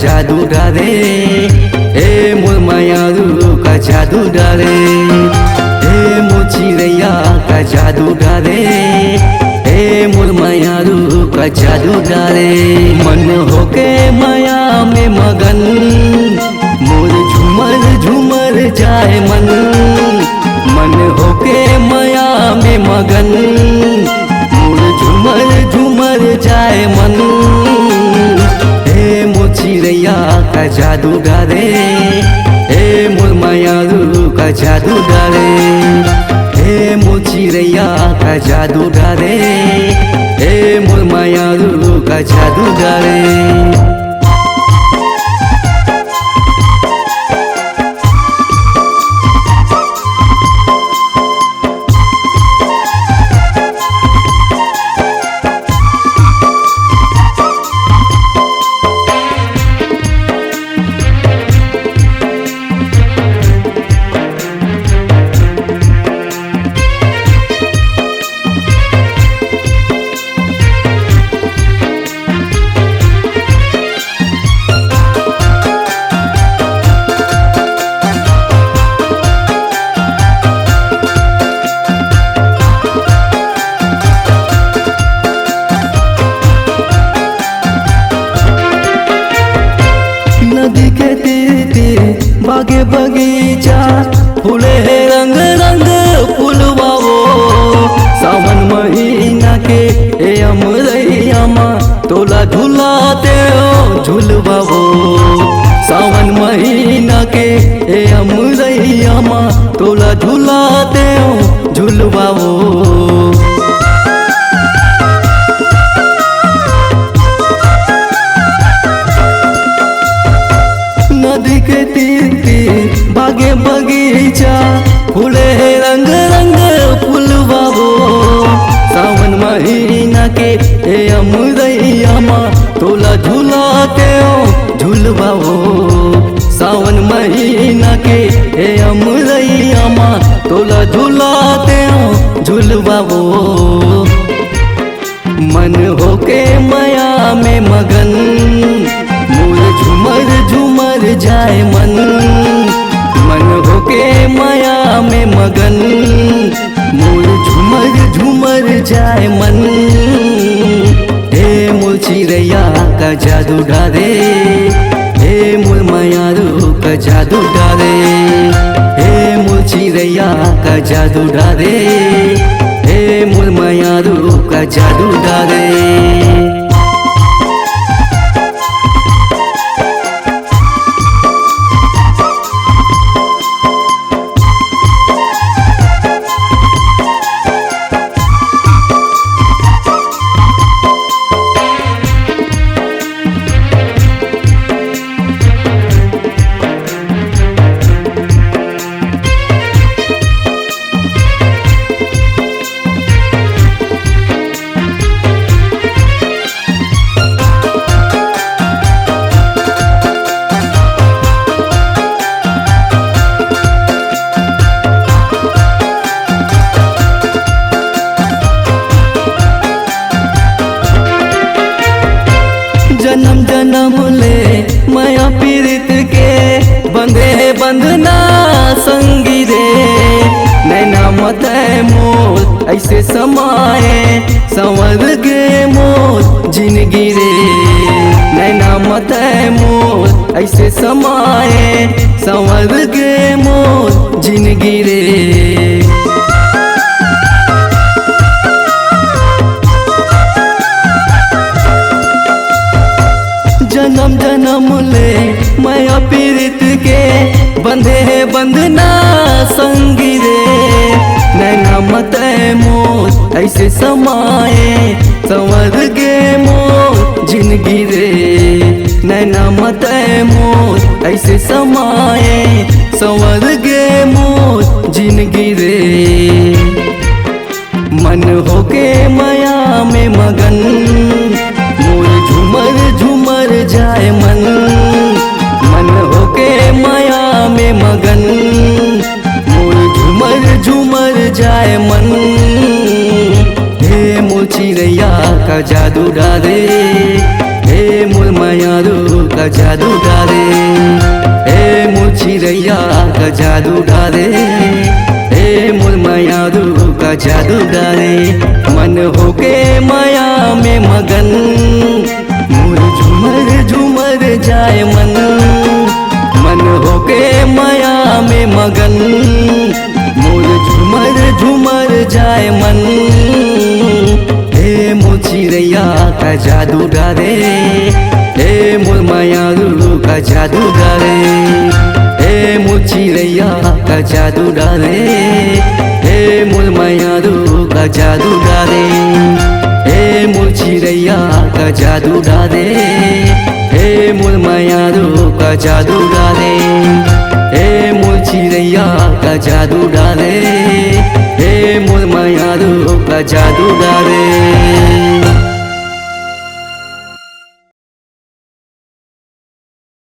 जादू डाले, हे मोर मायारू का जादू डाले, हे मोर चिड़ैया का जादू डाले, हे मोर मायारू का जादू डाले। मन होके माया में मगन, मोर झूमर झूमर जाए मन, मन होके माया में मगन, मोर झूमर झूमर जाए मन। हे मोर चिड़ैया का जादू डाले, हे मोर मायारू का जादू डाले, हे मोर चिड़ैया का जादू डाले, हे मोर मायारू का जादू डाले। नदी के तीर तीर बागे बगीचा, फूले रंग रंग फूलवा वो। सावन महीना के ए अमरैया माँ तोला झुलाते हो झुलवा वो। सावन महीना के ए अमरैया माँ तोला झुलाते हो झुलवा वो। नदी के तीर तीर बागे बगीचा, फूले रंग रंग फूलवा वो। सावन महीना के ए अमरैया माँ तोला झुलाते हो झुलवा वो। सावन महीना के ए अमरैया माँ तोला झुलाते हो झुलवा वो। मन होके माया में मगन, मोर झूमर झूमर जाए मन, मन होके माया में मगन, मोर झूमर झूमर जाए मन। हे मोर चिड़ैया का जादू डाले, हे मोर मायारू का जादू डाले, हे मोर चिड़ैया का जादू डाले, हे मोर मायारू का जादू डाले। जन्म जन्म ले माया पीरित के बंधे बंधना संगी रे। नैना मत मोर ऐसे समाए संवर गे मोर जिंदगी रे। नैना मत मोर ऐसे समाए संवर गे मोर जिंदगी रे। जन्म जन्म ले माया पीरित के बंधे बंधना संगी रे। नैना मत मोर ऐसे समाए संवर गे मोर जिंदगी रे। नैना मत मोर ऐसे समाए संवर गे मोर जिंदगी रे। मन होके माया में मगन, मोर झूमर झूमर जाए मन, मन होके माया में मगन, मोर झूमर झूमर जाए मन। हे मोर चिड़ैया का जादू डाले, हे मोर मायारू का जादू डाले हे मुरछिरैया का जादू डाले हे मुरमयारू का जादू डाले मन होके माया में मगन मोर झूमर झूमर जाए मन मन होके माया में मगन मोर झूमर झूमर जाए मन हे मुरछिरैया का जादू डाले हे मुरमयारू का जादू डाले हे मुरछिरैया का जादू डाले हे मुरमयारू का जादू डाले हे मुरछिरैया का जादू डाले हे मुरमयारू का जादू डाले हे मुरछिरैया का जादू डाले हे मुरमयारू का जादू डाले।